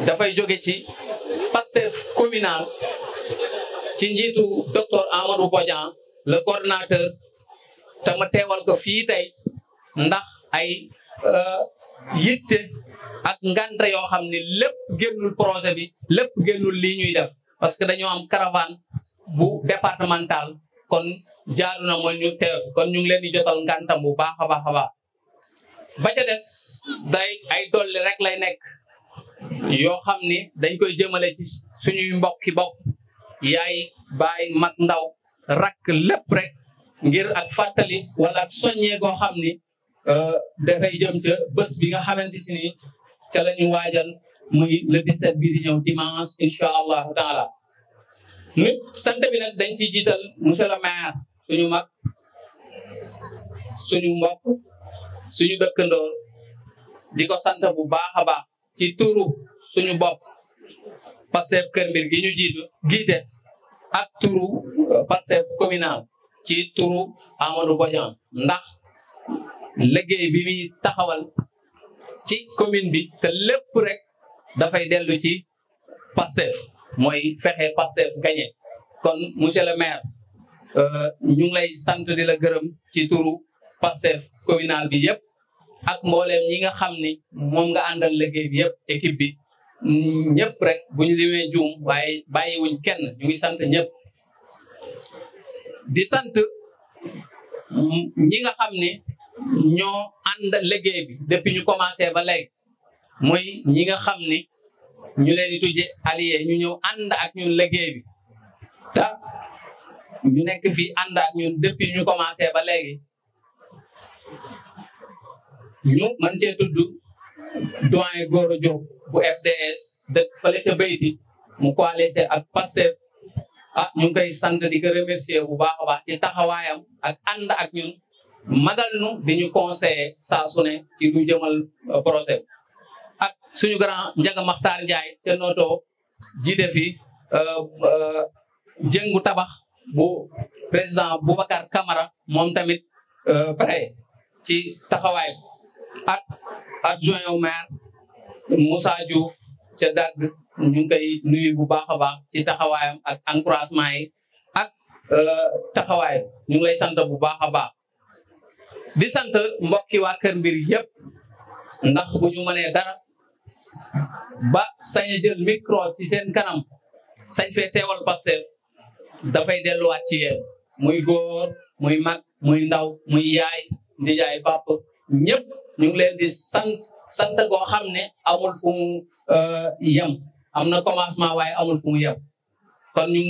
dafay jóge ci Pastef communal ci njiitu docteur Amadou Bodian le coordinateur te ma teewal ko fii tey ndax ay yitte ak ngante yoo xam ne lépp génnul projet bi lépp génnul lii ñuy def parce que dañoo am caravane bu départemental kon jaaru na mooy ñu teew kon ñu ngi leen di jotal ngantam bu baax a baax a baax ba ca des day ay dolli rek lay nekk yoo xam ni dañ koy jëmale ci suñuy mbokki bopp yaay baay mag ndaw rakk lépp rek ngir ak fàttali wala ak soññee goo xam ni dafay jëm ca bés bi nga xamante si ni ca la ñu waajal muy le 17 bii di ñëw dimanche incha allahu taala nit sant bi nag dañ ciy jiital monsieur le maire suñu mag suñu mbokk suñu dëkkandoor di ko sant bu baax a baax ci turu suñu bopp Pastef Kër Mbir gi ñu giite ak turu Pastef communal ci turu Amadou Bodian ndax liggéey bi muy taxawal ci commune bi te lépp rek dafay dellu ci Pastef mooy fexe Pastef gagné kon monsieur le maire ñu ngi lay sant di la gërëm ci turu Pastef communal bi yëpp ak mbooleem ñi nga xam ni moom nga àndal liggéey bi yëpp équipe bi ñëpp rek bu ñu limee juum waaye bàyyiwuñ kenn ñu ngi sant ñëpp di sant ñi nga xam ne ñoo ànd liggéey bi depuis ñu commencé ba léegi muy ñi nga xam ni ñu leen di tudde allié ñu ñëw ànd ak ñun liggéey bi te ñu nekk fii ànd ak ñun depuis ñu commencé ba léegi ñu man cee tudd doyen Gora Diop bu FDS dëkk fële ca Beyti mu coalisé ak Pastef ñu ngi koy sant di ko remercier bu baax a baax ci taxawaayam ak ànd ak ñun magal nu di ñu conseiller saa su ne ci lu jëmal projet ak suñu grand Njaga Maxtaar Njaay te noto jiite fi jëngu tabax bu président Boubacar Camara moom tamit pare ci taxawaay ak adjoint au maire Moussa Diouf ca dagg ñu ngi koy nuyu bu baax a baax ci taxawaayam ak encouragement yi ak taxawaay ñu ngi lay sant bu baax a baax di sant mbokki waa Kër Mbir yëpp ndax bu ñu mënee dara ba sañ a jël micro ci seen kanam sañ fee teewal Pastef dafay delluwaat ci yéen muy góor muy mag muy ndaw muy yaay di yaay pap ñëpp ñu ngi leen di sant goo xam ne amul fu mu yem am na commencement waaye amul fu mu yem kon ñu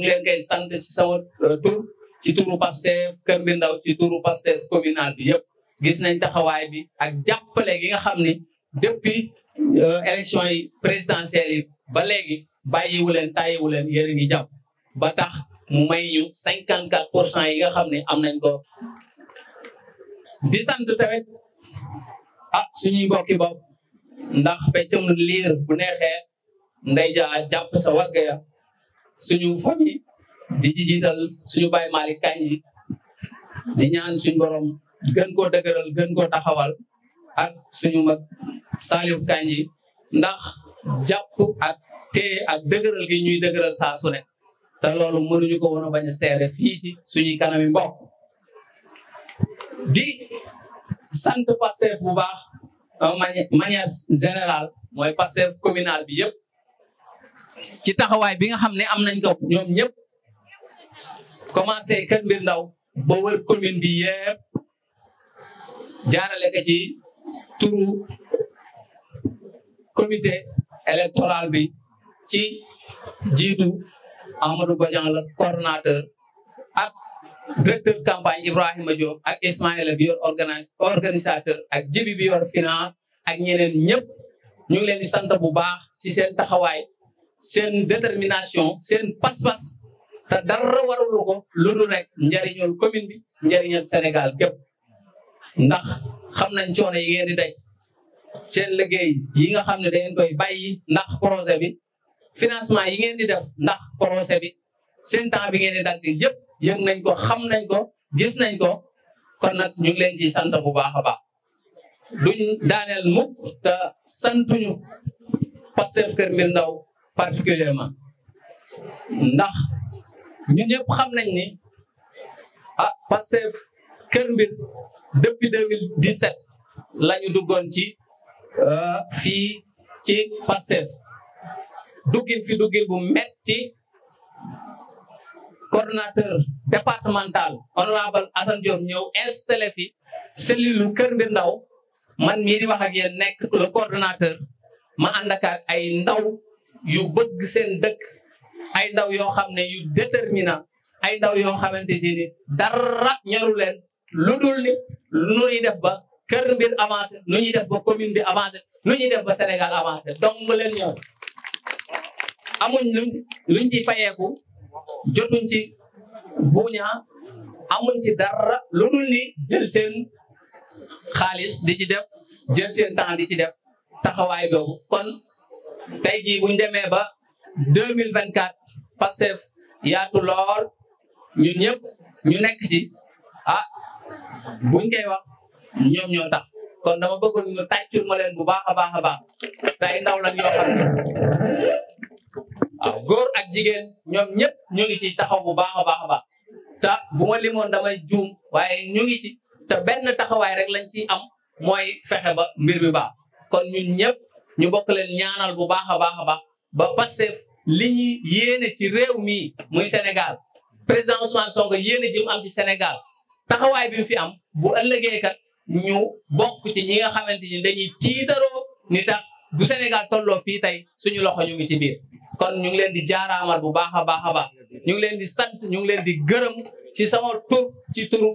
ngi leen koy sant ci sama tur ci turu Pastef Kër Mbir Ndaw ci turu Pastef communal bi yëpp gis nañ taxawaay bi ak jàppale gi nga xam ne depuis élection yi présidentielles yi ba léegi bàyyiwu leen tàyyiwu leen yéen a ngi jàpp ba tax mu may ñu 54% yi nga xam ne am nañ ko di sant tamit suñuy mbokki bopp ndax peccum liir bu neexee nday ja jàpp sa wagg ya suñu famille di jiital suñu Baye Malick Kandji di ñaan suñu borom gën koo dëgëral gën koo taxawal ak suñu mag Salif Kandji ndax jàpp ak téye ak dëgëral gi ñuy dëgëral saa su ne te loolu mënuñu ko woon a bañ a seere fii ci suñuy kanami mbokk di sant Pastef bu baax manière générale mooy Pastef communal bi yëpp ci taxawaay bi nga xam ne am nañ ko ñoom ñëpp commencé Kër Mbir Ndaw ba wër commune bi yëpp jaarale ko ci turu comité électoral bi ci jiitu Amadou Badian la coordonnateur ak directeur campagne Ibrahima Diop ak Ismaïla bi yor organisateur ak Jibi bi yor finance ak ñeneen ñëpp ñu ngi leen di sant bu baax ci seen taxawaay seen détermination seen pas-pas te dara warul ko lu dul rek njëriñul commune bi njëriñal Sénégal gépp ndax xam nañ coono yi ngeen di daj seen liggéey yi nga xam ne da ngeen koy bàyyi ndax projet bi financement yi ngeen di def ndax projet bi seen temps bi ngeen di dagg yëpp yëg nañ ko xam nañ ko gis nañ ko kon nag ñu ngi leen ciy sant bu baax a baax duñ daaneel mukk te santuñu Pastef Kër Mbir Ndaw particulièrement ndax ñun ñëpp xam nañ ni Pastef Kër Mbir depuis 2017 la ñu duggoon ci fii ci Pastef duggin bu metti coordonnateur départemental honorable Assane Diop ñëw installé fi cellule Kër Mbir Ndaw man mii di wax ak yéen nekk le coordonnateur ma ànd ak ay ndaw yu bëgg seen dëkk ay ndaw yoo xam ne yu déterminant ay ndaw yoo xamante ni dara ñoru leen lu dul ni nu ñuy def ba Kër Mbir avancé nu ñuy def ba commune bi avancé nu ñuy def ba Sénégal avancé donc mu leen ñor amuñ luñ ci fayeeku jotuñ ci buña amuñ ci dara lu dul ni jël seen xaalis di ci def jël seen temps di ci def taxawaay boobu kon tey jii buñ demee ba 2024 Pastef yaatu lool ñun ñëpp ñu nekk ci buñ koy wax ñoom ñoo tax kon dama bëggoon ñu tàccul ma leen bu baax a baax a baax tey ndaw lañ yoo xam ne waaw góor ak jigéen ñoom ñëpp ñu ngi ci taxaw bu baax a baax a baax te bu ma limoon damay juum waaye ñu ngi ci te benn taxawaay rek lañ ciy am mooy fexe ba mbir bi baax kon ñun ñëpp ñu bokk leen ñaanal bu baax a baax a baax ba Pastef li ñu yéene ci réew mii muy Sénégal président Ousmane Sonko yéene ji mu am ci Sénégal taxawaay bi mu fi am bu ëllëgee kat ñu bokk ci ñi nga xamante ni dañuy tiitaroo ni tax bu Sénégal tolloo fii tey suñu loxo ñu ngi ci biir kon ñu ngi leen di jaaraamal bu baax a baax a baax ñu ngi leen di sant ñu ngi leen di gërëm ci sama tur ci turu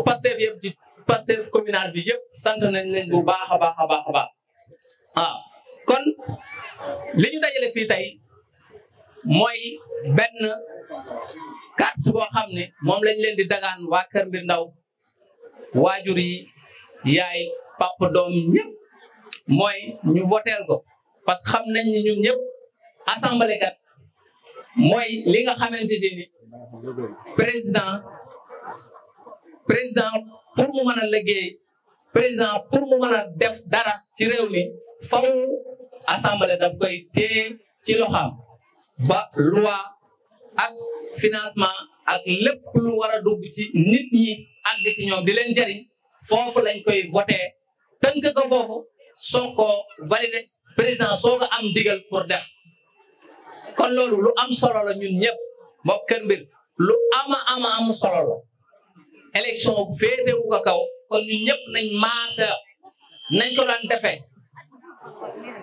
Pastef yëpp ci Pastef communal bi yëpp sant nañ leen bu baax a baax a baax a baax waaw kon li ñu dajale fii tey mooy benn carte boo xam ne moom lañ leen di dagaan waa Kër Mbir Ndaw waajur yi yaay papa doom ñëpp mooy ñu voteel ko parce que xam nañ ni ñun ñëpp assemblée kat mooy li nga xamante ni président pour mu mën a liggéey président pour mu mën a def dara ci réew mi faw assemblée daf koy téye ci loxaam ba loi ak financement ak lépp lu war a dugg ci nit ñi àgg ci ñoom di leen jëriñ foofu lañ koy voté tënk ko foofu soo ko validé président soo ko am digal pour def kon loolu lu am solo la ñun ñëpp mbokk Kër Mbir lu am solo la élection féetewu ko kaw kon ñun ñëpp nañ maasa nañ ko daan defee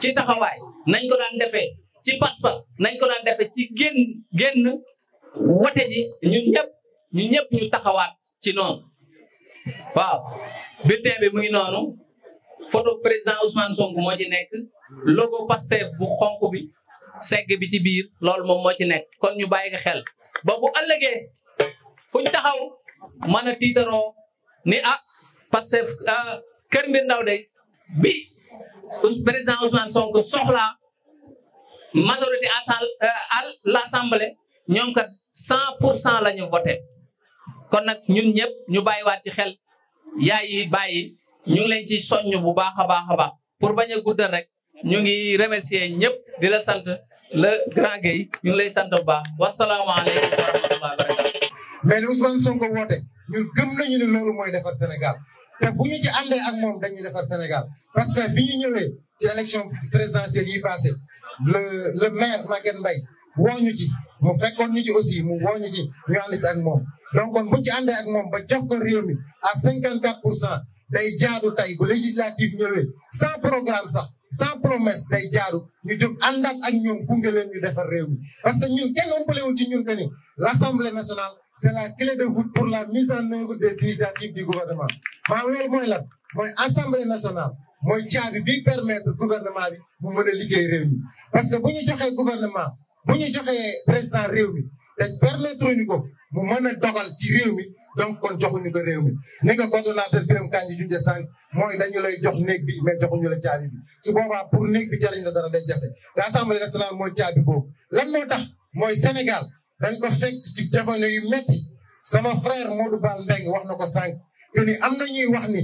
ci taxawaay nañ ko daan defee ci pas-pas nañ ko daan defee ci génn wote ji ñun ñëpp ñu taxawaat ci noonu waaw bulletin bi mu ngi noonu photo président Ousmane Sonko moo ci nekk logo Pastef bu xonk bi segg bi ci biir loolu moom moo ci nekk kon ñu bàyyi ko xel ba bu ëllëgee fuñ taxaw mën a tiitaroo ni Pastef Kër Mbir Ndaw de bi président Ousmane Sonko soxla majorité à l'Assemblée ñoom kat 100% la ñu voté kon nag ñun ñëpp ñu bàyyiwaat ci xel yaay yi bàyyi ñu ngi leen ci soññ bu baax a baax a baax pour bañ a guddal rek ñu ngi remercier ñëpp di la sant le grand Guèye ñu ngi lay sant bu baax wasalaamaaleykum wa rahmatulah wa barakatu. mais li Ousmane Sonko woote ñun gëm nañu ne loolu mooy defar Sénégal te bu ñu ci àndee ak moom dañuy defar Sénégal parce que bi ñu ñëwee ci élection présidentielle yi passé le maire Maguette Mbaye woo ñu ci mu fekkoon ñu ci aussi mu woo ñu ci ñu ànd ci ak moom donc kon bu ci àndee ak moom ba jox ko réew mi à 54% day jaadu tey bu législatif ñëwee sans programme sax sans promesse day jaaru ñu jóg àndaat ak ñoom gunge leen ñu defar réew mi parce que ñun kenn ëmpalewul ci ñun que ni l'Assemblée nationale c'est la clé de voûte pour la mise en œuvre des initiatives du gouvernement maanaam loolu mooy lan mooy Assemblée nationale mooy caabi bi permettre gouvernement bi mu mën a liggéey réew mi parce que bu ñu joxee gouvernement bu ñu joxee président réew mi te permettre ñu ko mu mën a dogal ci réew mi donc kon joxuñu ko réew mi ni ko coordonnateur Birame Kandji junjee sànq mooy dañu lay jox néeg bi mais joxuñu la caabi bi su boobaa pour néeg bi jariñ la dara day jafe te Assemblée nationale mooy caabi boobu lan moo tax mooy Sénégal dañ ko fekk ci jamono yu metti sama frère Modou Bal Mbengue wax na ko sànq que ni am na ñuy wax ni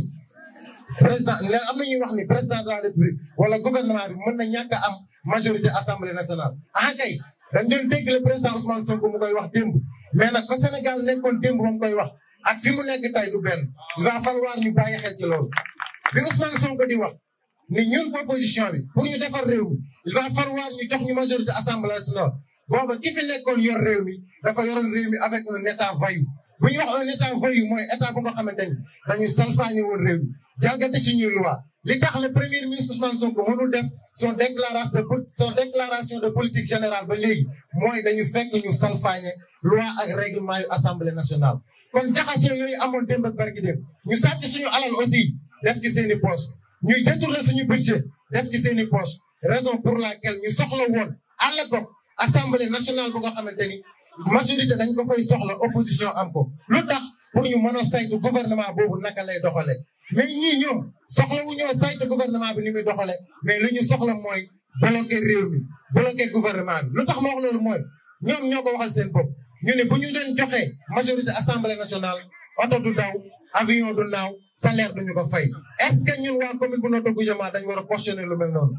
président de la République wala gouvernement bi mën na ñàkk a am majorité Assemblée nationale ah kay dañ doon dégg le président Ousmane Sonko mu koy wax démb mais nag fa Sénégal nekkoon démb moom koy wax ak fi mu nekk tey du benn il va falloir ñu bàyyi xel ci loolu bi Ousmane Sonko di wax ni ñun opposition bi pour ñu defar réew mi il va falloir ñu jox ñu majorité Assemblée nationale booba ki fi nekkoon yor réew mi dafa yoroon réew mi avec un état voyou bu ñu wax un état voyou mooy état bu nga xamante ni dañu salfaañe woon réew mi jalgati ci ñuy loi li tax le premier ministre Ousmane Sonko mënul def son déclaration de politique générale ba léegi mooy dañu fekk ñu salfaañe loi ak règlement yu Assemblée nationale kon jaxase yooyu amoon démb ak barki démb ñu sàcc suñu alal aussi def ci seeni poche ñuy détourner suñu budget def ci seeni poche raison pour laquelle ñu soxla woon à l'époque Assemblée nationale bu nga xamante ni majorité dañ ko fay soxla opposition am ko lu tax pour ñu mën a saytu gouvernement boobu naka lay doxale mais ñii ñoom soxla wu ñoo saytu gouvernement bi ni muy doxale mais lu ñu soxla mooy bloquer réew mi bloquer gouvernement bi lu tax ma wax loolu mooy ñoom ñoo ko waxal seen bopp ñu ne bu ñu doon joxee majorité Assemblée nationale oto du daw avion du naaw salaire duñu ko fay est-ce que ñun waa commune bu Notto Goudiama dañ war a cautionner lu mel noonu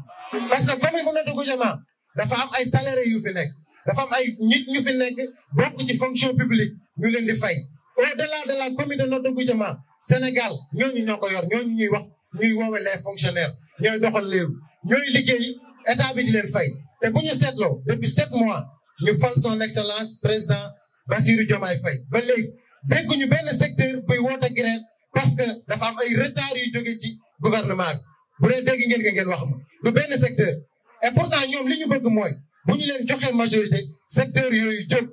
parce que commune bu Notto Goudiama dafa am ay salariés yu fi nekk dafa am ay nit ñu fi nekk bokk ci fonction publique ñu leen di fay au-delà de la commune de Notto Goudiama Sénégal ñooñu ñoo ko yor ñooñu ñuy wax ñuy woowe les fonctionnaires ñooy doxal léew ñooy liggéey état bi di leen fay te bu ñu seetloo depuis 7 mois ñu fal son excellence président Bassirou Diomaye Faye ba léegi dégguñu benn secteur buy woote grève parce que dafa am ay retard yu jóge ci gouvernement bi bu dee dégg ngeen wax ma du benn secteur et pourtant ñoom li ñu bëgg mooy bu ñu leen joxee majorité secteur yooyu jóg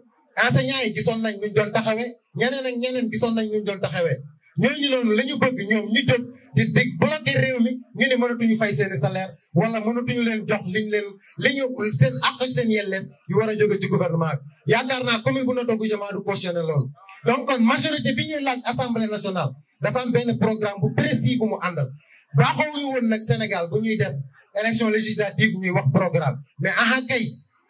enseignants yi gisoon nañ nuñ doon taxawee ñeneen ak ñeneen gisoon nañ nuñ doon taxawee ñooñu noonu la ñu bëgg ñoom ñu jóg di bloquer réew mi ñu ne mënatuñu fay seeni salaire wala mënatuñu leen jox li ñu seen àq ak seen yelleef yu war a jóge ci gouvernement bi yaakaar naa commune bu Notto Goudiama du cautionner loolu donc kon majorité bi ñuy laaj Assemblée nationale dafa am benn programme bu précis bu mu àndal baaxoowuñu woon nag Sénégal bu ñuy def élection législative ñuy wax programme mais aha kay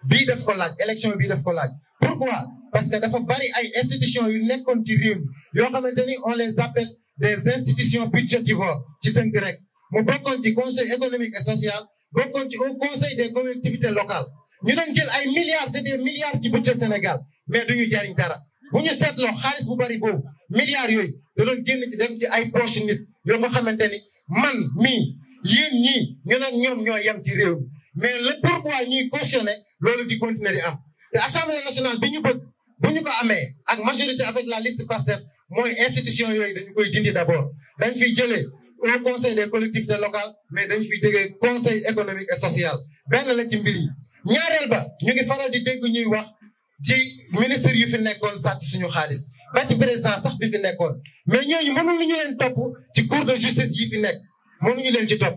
bii daf ko laaj élection bii daf ko laaj pourquoi parce que dafa bari ay institutions yu nekkoon ci réew mi yoo xamante ni on les appelle des institutions budgétivores ci tënk rek mu bokkoon ci conseil économique et social bokkoon ci au conseil des collectivités locales ñu doon jël ay milliards c'est des milliards ci budget Sénégal mais duñu jariñ dara bu ñu seetloo xaalis bu bari boobu milliards yooyu da doon génn ci dem ci ay poche nit yoo nga xamante ni man mii yéen ñii ñu nag ñoom ñoo yem ci réew mi mais le pourquoi ñuy cautionner loolu di continuer di am te assemblée nationale bi ñu bëgg bu ñu ko amee ak majorité avec la liste Pastef mooy institution yooyu dañu koy dindi d'abord dañ fiy jëlee au conseil des collectivités locales mais dañ fiy jëlee conseil économique et social benn la ci mbir yi ñaareel ba ñu ngi faral di dégg ñuy wax ci ministre yu fi nekkoon sàcc suñu xaalis ba ci président sax bi fi nekkoon mais ñooñu mënuñu leen topp ci cour de justice yi fi nekk mënuñu leen ci topp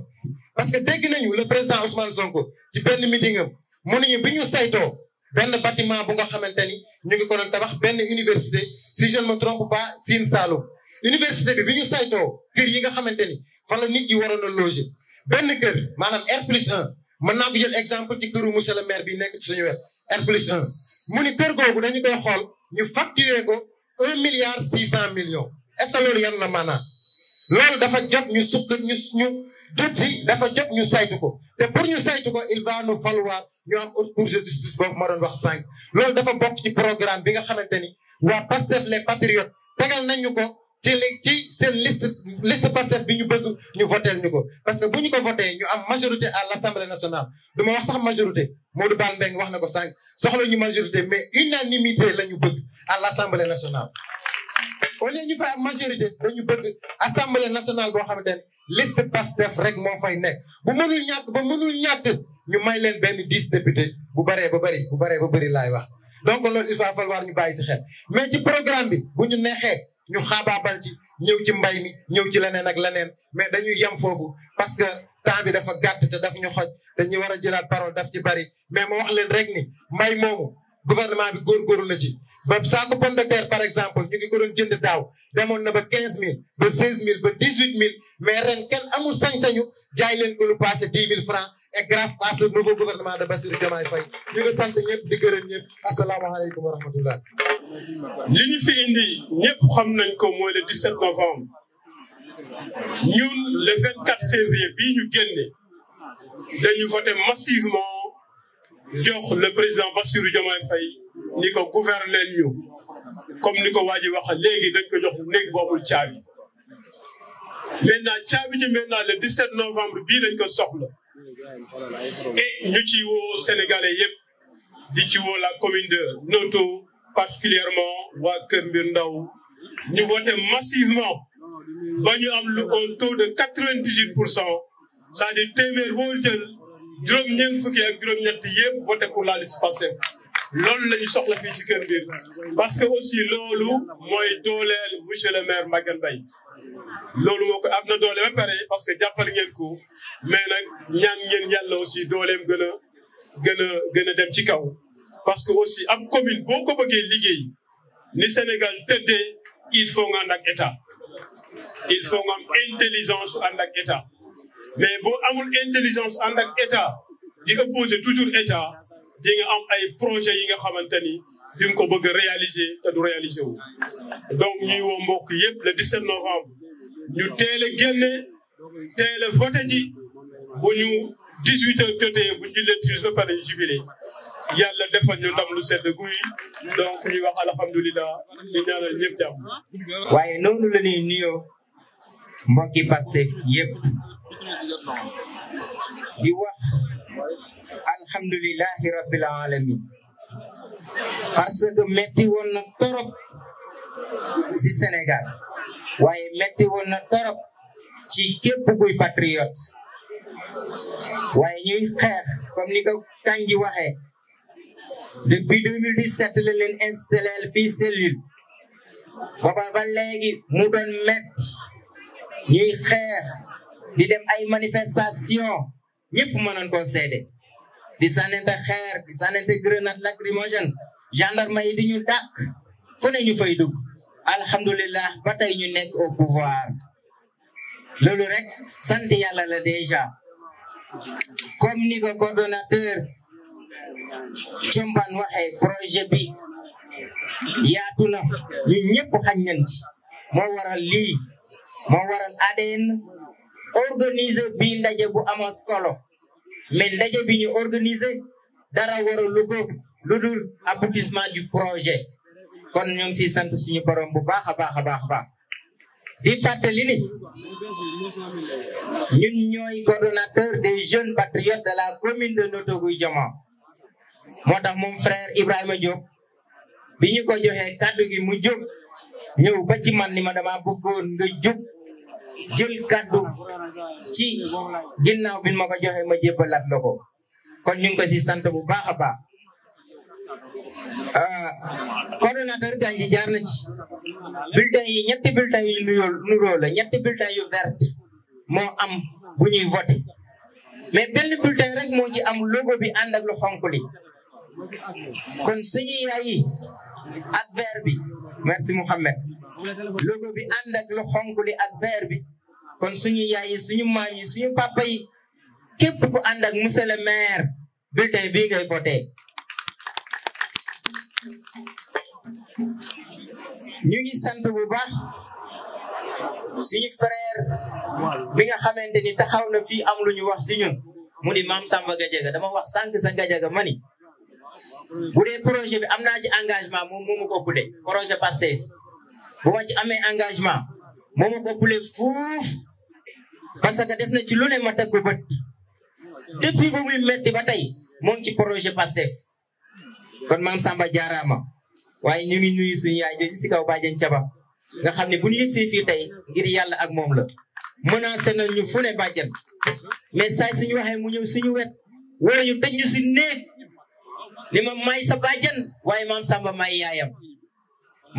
parce que dégg nañu le président Ousmane Sonko ci benn meeting am mënuñu bi ñu saytoo benn bâtiment bu nga xamante ni ñu ngi ko doon tabax benn université si je ne me trompe pas Sine Saloum université bi ñu saytoo kër yi nga xamante ni fa la nit yi waroon a loger benn kër maanaam R+1 mën naa ko jël exemple ci këru monsieur le maire bi nekk ci suñu wet R+1 mu ni kër googu dañu koy xool ñu facturer ko 1,6 milliard est-ce que loolu yan na maanaam loolu dafa jot ñu tuuti dafa jot ñu saytu ko te pour ñu saytu ko il va nous falloir ñu am haute cour de justice boobu ma doon wax sànq loolu dafa bokk ci programme bi nga xamante ni waa Pastef les patriotes tegal nañ ñu ko ci seen liste Pastef bi ñu bëgg ñu votel ñu ko parce que bu ñu ko voté ñu am majorité à l'Assemblée nationale du ma wax sax majorité Modou Bal Mbengue wax na ko sànq soxla ñu majorité mais unanimité la ñu bëgg à l'Assemblée nationale au lieu ñu fay am majorité dañu bëgg Assemblée nationale boo xamante ne liste Pastef rek moo fay nekk bu mënul ñàkk ba mënul ñàkk ñu may leen benn 10 députés bu baree ba bëri laay wax donc loolu il va falloir ñu bàyyi ci xel mais ci programme bi bu ñu neexee ñu xaabaabal ci ñëw ci mbay mi ñëw ci leneen ak leneen mais dañuy yem foofu parce que temps bi dafa gàtt te daf ñu xoj dañuy war a jëlaat parole daf ci bari mais ma wax leen rek ni mbay moomu gouvernement bi góorgóorlu na ci ba saako pomme de terre par exemple ñu ngi ko doon jënd daaw demoon na ba 15000 ba 16000 ba 18000 mais ren kenn amul sañ-sañu jaay leen ko lu passé 10 000 francs et grâce à ce nouveau gouvernement de Bassirou Diomaye Faye ñu ngi sant ñëpp di gërëm ñëpp asalaamaaleykum wa rahmatullah. li ñu fi indi ñëpp xam nañ ko mooy le 17 novembre ñun le 24 février bii ñu génne dañu voté massivement jox le président Bassirou Diomaye Faye ni ko gouverner ñu comme ni ko waa ji wax léegi dañ ko jox néeg boobul caabi maintenant caabi ji maintenant le 17 novembre bii lañ ko soxla et ñu ci woo sénégalais yëpp di ci woo la commune de Noto particulièrement waa Kër Mbir Ndaw ñu voté massivement ba ñu am un taux de 98%, c'est-à-dire téeméer boo jël juróom-ñeent fukki ak juróom-ñett yëpp voté pour la liste Pastef loolu la ñu soxla fii ci Kër Mbir parce que aussi loolu mooy dooleel monsieur le maire Maguette Mbaye loolu moo ko am na doole ba pare parce que jàppale ngeen ko mais nag ñaan ngeen yàlla aussi dooleem gën a dem ci kaw parce que aussi ab commune boo ko bëggee liggéey ni Sénégal tëddee il faut nga ànd ak état il faut nga am intelligence ànd ak état mais boo amul intelligence ànd ak état di opposer toujours état di nga am ay projets yi nga xamante ni di nga ko bëgg a réaliser te du réaliser wu. donc ñuy woo mbokk yëpp le 17 novembre ñu teel a génne teel a voté ji bu ñu 18 heures jotee bu ñu jullee timis ba pare ñu jubilé yàlla defal ñu ndam lu sedd guy donc ñuy wax alhamdulilah di ñaanal ñëpp jàmm. waaye noonu la ñuy nuyoo mbokki Pastef yëpp di wax alhamdulilahi rabbil alamin parce que metti woon na torop ci Sénégal waaye metti woon na torop ci képp kuy patriote waaye ñuy xeex comme ni ko Kandji waxee depuis 2017 la leen installé fii cellule booba ba léegi mu doon metti ñuy xeex di dem ay manifestation ñëpp mënoon koo seede di sànnante xeer di sànnante grenade lacrymogène gendarme yi di ñu dàq fu ne ñu fay dugg alhamdulillah ba tey ñu nekk au pouvoir loolu rek sant yàlla la déjà comme ni ko coordonnateur Thiombane waxee projet bi yaatu na ñu ñëpp xañ nañ ci moo waral lii moo waral ADN organiser bi ndaje bu ama solo mais ndaje bi ñu organiser dara waralu ko lu dul aboutissement du projet kon ñu ngi siy sant suñu borom bu baax a baax a baax a baax di fàttali ni ñun ñooy coordonnateur des jeunes patriotes de la commune de Notto Gouye Diama moo tax moom frère Ibrahima Diop bi ñu ko joxee kàddu gi mu jóg ñëw ba ci man ni ma dama bëggoon nga jóg jël kàddu ci ginnaaw bi ma ko joxee ma jébbalaat la ko kon ñu ngi ko si sant bu baax a baax coordonnateur Kandji jaar na ci bulletin yi ñetti bulletin yu nuroo la ñetti bulletin yu vert moo am bu ñuy voté mais benn bulletin rek moo ci am logo bi ànd ak lu xonk li kon suñu yaay yi ak vert bi merci Mouhamed logo bi ànd ak lu xonk li ak vert bi kon suñu yaay yi suñu maam yi suñu papa yi képp ku ànd ak monsieur le maire bulletin bii ngay voté ñu ngi sant bu baax suñu frère bi nga xamante ni taxaw na fii am lu ñu wax si ñun mu di Mame Samba Gadiaga dama wax sànq sa Gadiaga mani bu dee projet bi am naa ci engagement moom moo ma ko ëppale projet Pastef bu ma ci amee engagement moo ma ko ëppale fuuf parce que def na ci lu ne ma teg ko bët depuis ba muy metti ba tey moo ngi ci projet Pastef kon Mame Samba jaaraama waaye ñu ngi nuyu suñu yaay jooju si kaw Badiane Thiaba nga xam ne bu ñu yegsee fii tey ngir yàlla ak moom la menacé nañ ñu fu ne bàjjan mais saay suñu waxee mu ñëw suñu wet wala ñu tëj ñu si néeg ni ma may sa bàjjan waaye maam Samba may yaayam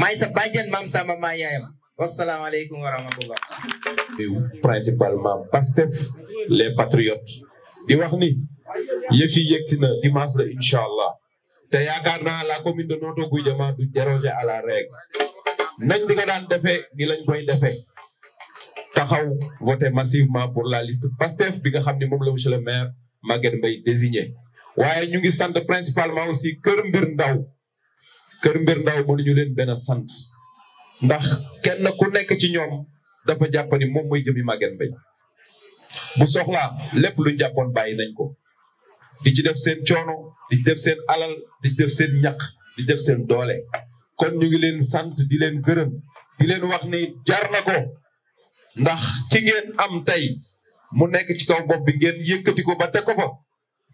may sa bàjjan maam Samba may yaayam wasalaamaaleykum wa rahmatullah. Principalement Pastef les patriotes di wax ni yëf yi yegsi na dimanche la incha allah te yaakaar naa la commune de Notto Gouye Diama du déroger à la règle nañ di ko daan defee ni lañ koy defee taxaw voter massivement pour la liste Pastef bi nga xam ne moom la monsieur le maire Maguette Mbaye désigné waaye ñu ngi sant principalement aussi Kër Mbir Ndaw mënuñu leen benn sant ndax kenn ku nekk ci ñoom dafa jàpp ni moom mooy jëmi Maguette Mbaye bu soxlaa lépp luñ jàppoon bàyyi nañ ko di ci def seen coono di def seen alal di def seen ñaq di def seen doole kon ñu ngi leen sant di leen gërëm di leen wax ni jar na ko ndax ki ngeen am tey mu nekk ci kaw bopp bi ngeen yëkkati ko ba teg ko fa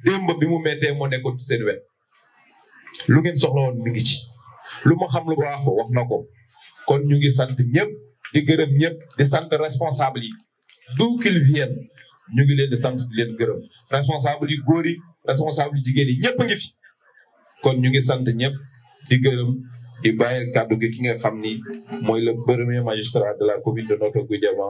démb bi mu mettee moo nekkoon ci seen wet lu ngeen soxla woon mi ngi ci lu ma xam lu baax ko wax na ko kon ñu ngi sant ñëpp di gërëm ñëpp di sant responsable yi d'où qu'ils viennent ñu ngi leen di sant di leen gërëm responsable yi góor yi responsable yi jigéen yi ñëpp a ngi fi kon ñu ngi sant ñëpp di gërëm di bàyyi kàddu gi ki nga xam ni mooy le premier magistrat de la commune de Notto Gouye Diama.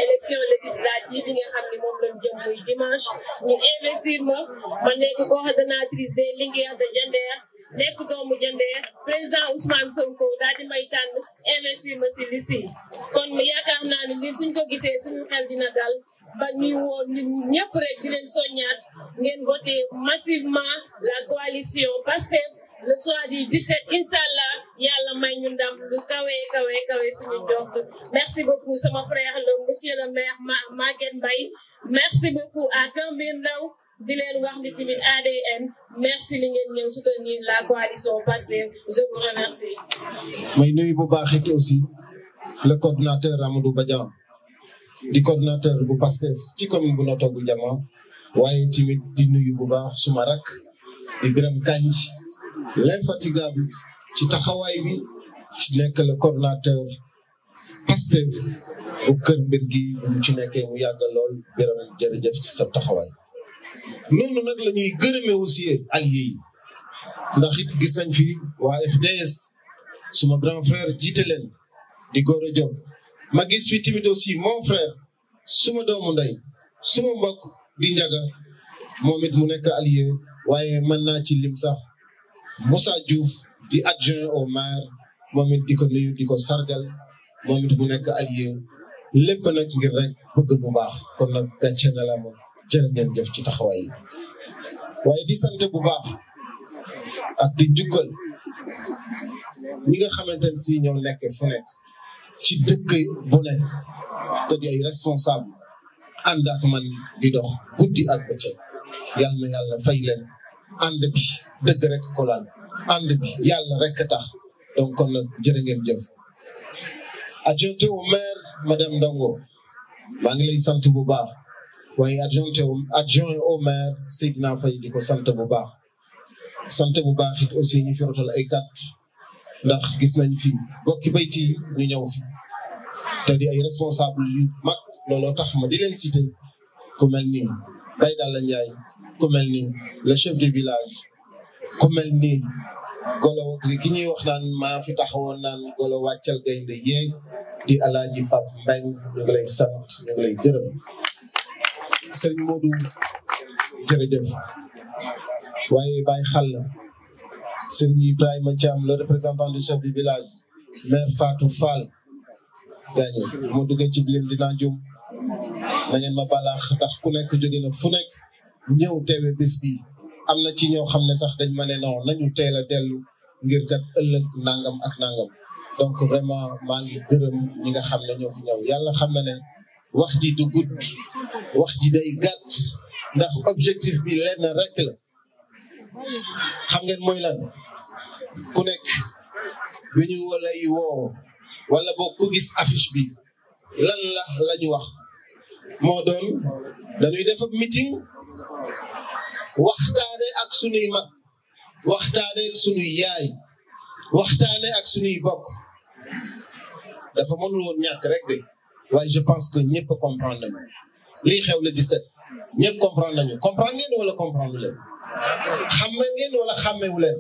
élection législative yi nga xam ne moom lañ jëm muy dimanche ñu investir ma nekk coordonnatrice des Linguères de Diender nekk doomu Diender président Ousmane Sonko daal di may tànn investir ma si liste yi kon yaakaar naa ne lii suñ ko gisee suñu xel dina dal ba ñuy woo ñëpp rek di leen soññaat ngeen voté massivement la coalition Pastef le soir du 17 inchallah yàlla may ñu ndam lu kawe suñu jot merci beaucoup sama frère le monsieur le maire Maguette Mbaye merci beaucoup à Kër Mbir Ndaw di leen wax ni tamit ADN merci li ngeen ñëw soutenir la coalition Pastef je vous remercie. may nuyu bu baax it aussi le coordinateur Amadou Badian di coordinateur bu Pastef ci commune bu Notto Gouye Diama waaye tamit di nuyu bu baax suma rak di Birame Kandji l'infatigable ci taxawaay bi ci nekk le coordinateur Pastef bu kër mbir gi mu ci nekkee mu yàgg lool Biram jërëjëf ci sa taxawaay noonu nag la ñuy gërëmee aussi alliés yi ndax it gis nañ fi waa FDS suma grand frère jiite leen di Gora Diop ma gis fi tamit aussi mon frère suma doomu ndey suma mbokk di Njaga moom it mu nekk allié waaye mën naa ci lim sax Moussa Diouf di adjoint au maire moom it di ko nuyu di ko sargal moom it mu nekk allié lépp nag ngir rek bëgg bu baax kon nag gàcce nga la ma jërë ngeen jëf ci taxawaay yi waaye di sant bu baax ak di jukkal ñi nga xamante ne si ñoo nekk fu nekk ci dëkk bu nekk te di ay responsable ànd ak man di dox guddi ak bëccëg yàlla na yàlla fay leen ànd bi dëgg rek ko laal ànd bi yàlla rek tax donc kon nag jërë ngeen jëf adjointe au maire madame Ndongo maa ngi lay sant bu baax waaye adjoint au maire Seydina Faye di ko sant bu baax it aussi ñi fi rotal ay kat ndax gis nañ fi bokki bayti ñu ñëw fi te di ay responsable yu mag looloo tax ma di leen cité ku mel ni Baye Dalla Ndiaye ku mel ni le chef de village ku mel ni golo ki ñuy wax naan maa fi taxawoon naan golo wàccal gaynde yeeg di Alaaji Pap Mbeng ñu ngi lay sant ñu ngi lay gërëm Serigne Modou jërëjëf waaye Baye Xall Serigne Ibrahima Thiam le représentant du chef du village maire Fatou Fall gaañe moo duggee ci bilim dinaa jum na ngeen ma balaax ndax ku nekk jóge na fu nekk ñëw teewe bés bi am na ci ñoo xam ne sax dañ ma ne non nañu teel a dellu ngir kat ëllëg nangam ak nangam donc vraiment maa ngi gërëm ñi nga xam ne ñoo fi ñëw yàlla xam na ne wax ji du gudd wax ji day gàtt ndax objectif bi lenn rek la xam ngeen mooy lan ku nekk bi ñu walay woo wala boog ku gis affiche bi lan la ñu wax moo doon dañuy def meeting waxtaane ak sunuy mag waxtaane ak sunuy yaay waxtaane ak sunuy bokk dafa mënul woon ñàkk rek de waaye je pense que ñëpp comprendre nañu lii xew le 17 ñëpp comprendre nañu comprendre ngeen wala comprendre leen xamme ngeen wala xàmmewu leen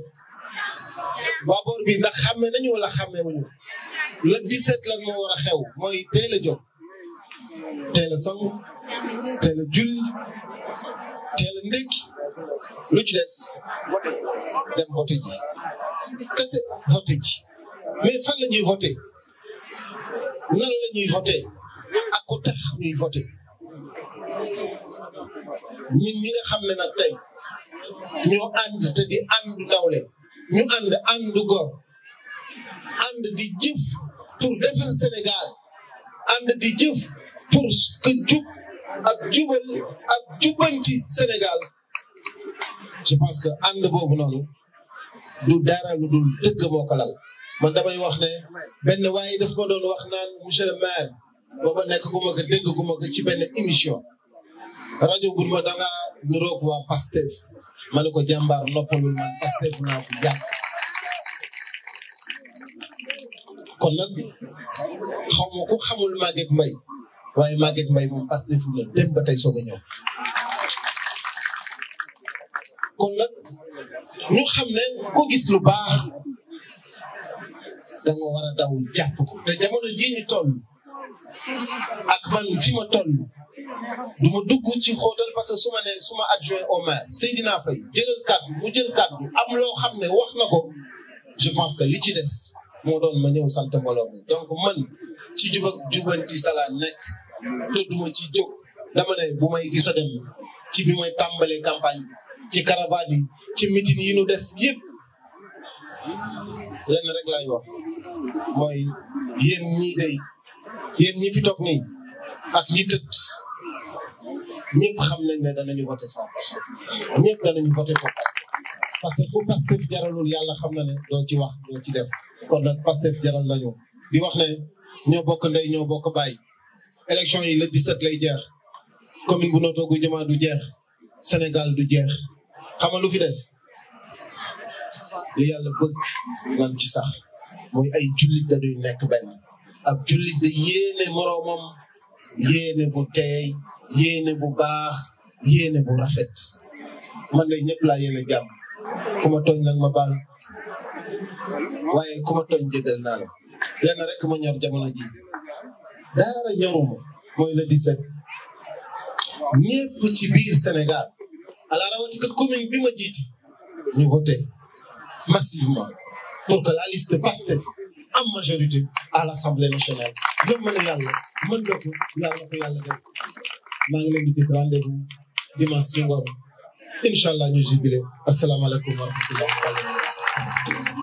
waa boor bi ndax xàmme nañu wala xàmmewuñu le 17 lan moo war a xew mooy teel a jóg teel a sangu teel a julli teel a ndékki lu ci des dem voté ji kese voté ji mais fan la ñuy voté nan la ñuy voté ak ku tax ñuy voté ñun ñi nga xam ne nag tey ñoo ànd te di ànd nawle ñu ànd góor ànd di jëf pour defar Sénégal ànd di jëf pour que jub ak jubal ak jubanti Sénégal je pense que ànd boobu noonu du dara lu dul dëgg moo ko lal man damay wax ne benn waaye daf ma doon wax naan monsieur le maire booba nekk gu ma ko dégg gu ma ko ci benn émission rajo bu ma danga niroog waa Pastef ma ne ko jàmbaar noppalul man Pastef naa ko jàpp kon nag xaw ma ku xamul Maguette Mbaye waaye Maguette Mbaye moom Pastef la dem ba tey soog a ñëw kon nag ñu xam ne ko gis lu baax danga war a daw jàpp ko te jamono jii ñu toll ak man fi ma toll du ma dugg ci xóotal parce que su ma nee suma adjoint au maire Seydina Faye jëlal kàddu mu jël kàddu am loo xam ne wax na ko je pense que li ci des moo doon ma ñëw sant mbooloo mi donc man ci jub ak jubanti sala nekk te duma ci jóg dama ne bu may gis a dem ci bi may tàmbalee campagne ci caravane yi ci meeting yi nu def yëpp lenn rek laay wax mooy yéen ñii day yéen ñi fi toog nii ak ñi tëdd ñëpp xam nañ ne danañu voté 100% ñëpp danañu voté ko parce que ku Pastef jaralul yàlla xam na ne doo ci wax doo ci def kon nag Pastef jaral nañu di wax ne ñoo bokk ndey ñoo bokk baay élection yi le 17 lay jeex commune bu Notto Gouye Diama du jeex Sénégal du jeex xam nga lu fi des li yàlla bëgg nan ci sax mooy ay jullit dañuy nekk benn ak jullit de yéene moroomam yéene bu teey yéene bu baax yéene bu rafet man de ñëpp laa yéene jàmm ku ma tooñ nag ma baal waaye ku ma tooñ jégal naa la lenn rek ma ñor jamono ji dara ñoruma mooy le 17 ñëpp ci biir Sénégal ala rawatina commune bi ma jiite ñu voté massivement pour que la liste Pastef am majorité à l'Assemblée nationale ñoom mën a yàlla mën na ko yàlla ko yàlla def maa ngi leen di def rendez-vous dimanche ci ngoon incha allah ñu jubilé asalaamaaleykum wa rahmatulah.